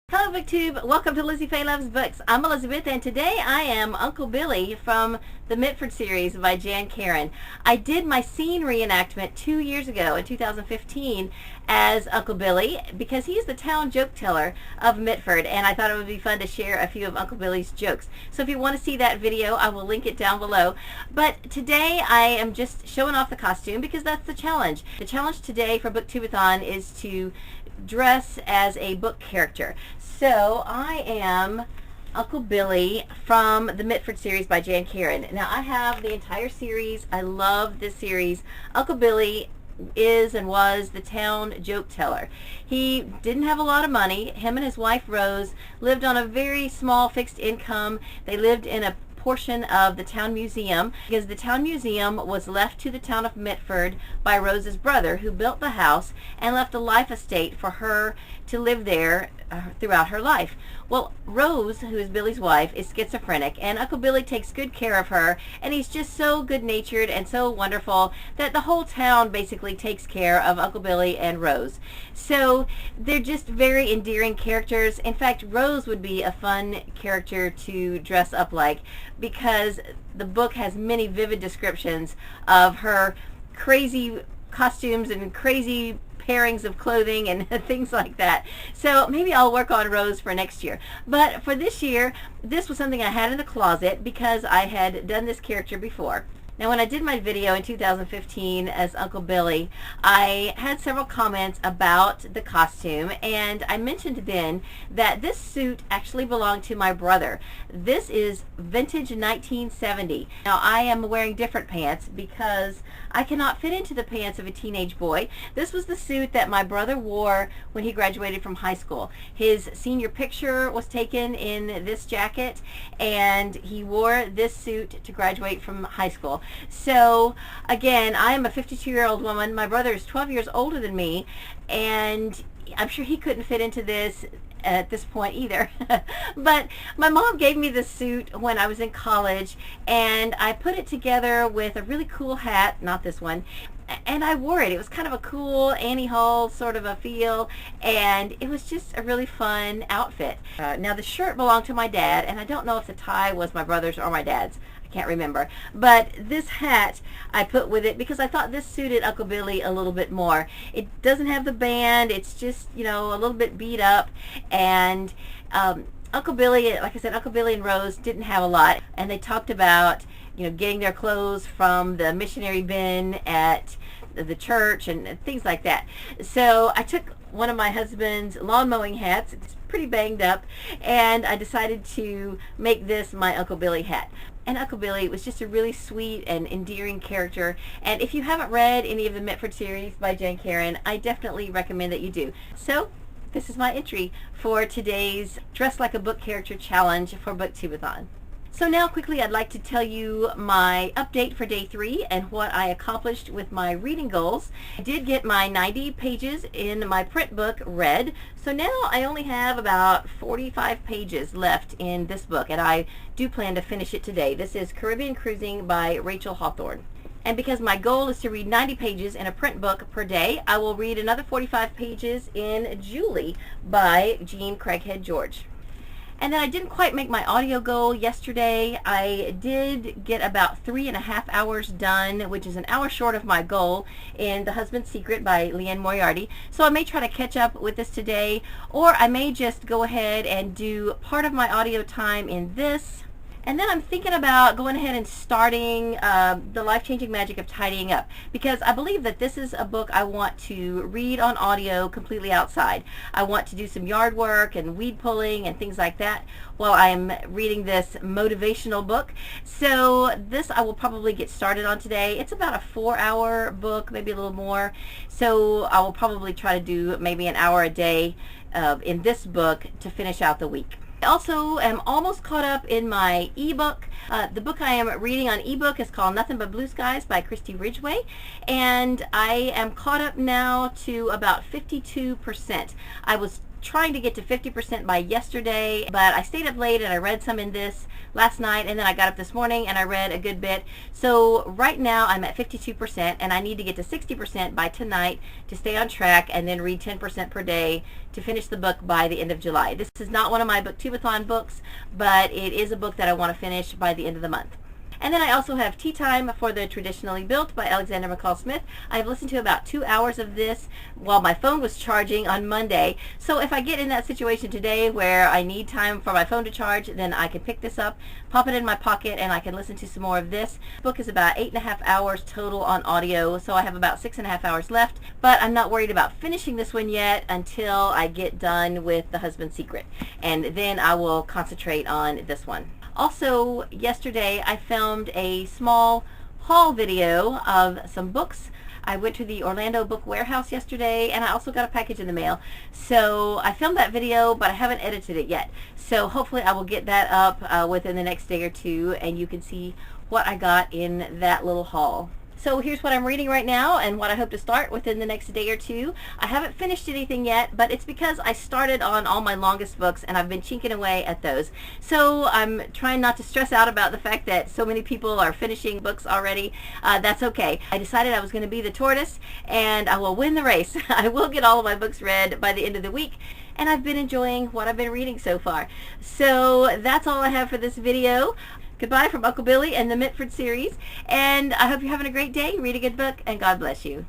Hello Booktube, welcome to Lizziefayelovesbooks. I'm Elizabeth and today I am Uncle Billy from the Mitford series by Jan Karon. I did my scene reenactment 2 years ago in 2015 as Uncle Billy because he's the town joke teller of Mitford and I thought it would be fun to share a few of Uncle Billy's jokes. So if you want to see that video, I will link it down below. But today I am just showing off the costume because that's the challenge. The challenge today for Booktubeathon is to dress as a book character. So I am Uncle Billy from the Mitford series by Jan Karon. Now I have the entire series. I love this series. Uncle Billy is and was the town joke teller. He didn't have a lot of money. Him and his wife Rose lived on a very small fixed income. They lived in a portion of the town museum because the town museum was left to the town of Mitford by Rose's brother, who built the house and left a life estate for her to live there throughout her life. Well, Rose, who is Billy's wife, is schizophrenic, and Uncle Billy takes good care of her, and he's just so good-natured and so wonderful that the whole town basically takes care of Uncle Billy and Rose. So they're just very endearing characters. In fact, Rose would be a fun character to dress up like because the book has many vivid descriptions of her crazy costumes and crazy pairings of clothing and things like that. So maybe I'll work on Rose for next year. But for this year, this was something I had in the closet because I had done this character before. Now when I did my video in 2015 as Uncle Billy, I had several comments about the costume, and I mentioned then that this suit actually belonged to my brother. This is vintage 1970. Now I am wearing different pants because I cannot fit into the pants of a teenage boy. This was the suit that my brother wore when he graduated from high school. His senior picture was taken in this jacket, and he wore this suit to graduate from high school. So again, I am a 52-year-old woman. My brother is 12 years older than me, and I'm sure he couldn't fit into this at this point either. But my mom gave me this suit when I was in college, and I put it together with a really cool hat, not this one, and I wore it. It was kind of a cool Annie Hall sort of a feel, and it was just a really fun outfit. Now the shirt belonged to my dad, and I don't know if the tie was my brother's or my dad's. I can't remember. But this hat I put with it because I thought this suited Uncle Billy a little bit more. It doesn't have the band. It's just, you know, a little bit beat up. And Uncle Billy, like I said, Uncle Billy and Rose didn't have a lot. And they talked about, you know, getting their clothes from the missionary bin at the church and things like that. So I took one of my husband's lawn mowing hats. It's pretty banged up, and I decided to make this my Uncle Billy hat. And Uncle Billy was just a really sweet and endearing character, and if you haven't read any of the Mitford series by Jan Karon, I definitely recommend that you do. So this is my entry for today's Dress Like a Book Character challenge for Booktubeathon. So now quickly I'd like to tell you my update for day 3 and what I accomplished with my reading goals. I did get my 90 pages in my print book read, so now I only have about 45 pages left in this book, and I do plan to finish it today. This is Caribbean Cruising by Rachel Hawthorne. And because my goal is to read 90 pages in a print book per day, I will read another 45 pages in Julie by Jean Craighead George. And then I didn't quite make my audio goal yesterday. I did get about 3.5 hours done, which is an hour short of my goal, in The Husband's Secret by Leanne Moriarty. So I may try to catch up with this today, or I may just go ahead and do part of my audio time in this. And then I'm thinking about going ahead and starting The Life-Changing Magic of Tidying Up, because I believe that this is a book I want to read on audio completely outside. I want to do some yard work and weed pulling and things like that while I'm reading this motivational book. So this I will probably get started on today. It's about a 4-hour book, maybe a little more. So I will probably try to do maybe an hour a day in this book to finish out the week. I also am almost caught up in my ebook. The book I am reading on ebook is called Nothing But Blue Skies by Christy Ridgway, and I am caught up now to about 52%. I was trying to get to 50% by yesterday, but I stayed up late and I read some in this last night, and then I got up this morning and I read a good bit. So right now I'm at 52%, and I need to get to 60% by tonight to stay on track, and then read 10% per day to finish the book by the end of July. This is not one of my Booktubeathon books, but it is a book that I want to finish by the end of the month. And then I also have Tea Time for the Traditionally Built by Alexander McCall Smith. I've listened to about 2 hours of this while my phone was charging on Monday. So if I get in that situation today where I need time for my phone to charge, then I can pick this up, pop it in my pocket, and I can listen to some more of this. The book is about 8.5 hours total on audio, so I have about 6.5 hours left. But I'm not worried about finishing this one yet until I get done with The Husband's Secret. And then I will concentrate on this one. Also, yesterday I filmed a small haul video of some books. I went to the Orlando Book Warehouse yesterday, and I also got a package in the mail. So I filmed that video, but I haven't edited it yet. So hopefully I will get that up within the next day or two, and you can see what I got in that little haul. So here's what I'm reading right now and what I hope to start within the next day or two. I haven't finished anything yet, but it's because I started on all my longest books and I've been chinking away at those. So I'm trying not to stress out about the fact that so many people are finishing books already. That's okay. I decided I was going to be the tortoise, and I will win the race. I will get all of my books read by the end of the week, and I've been enjoying what I've been reading so far. So that's all I have for this video. Goodbye from Uncle Billy and the Mitford series, and I hope you're having a great day. Read a good book, and God bless you.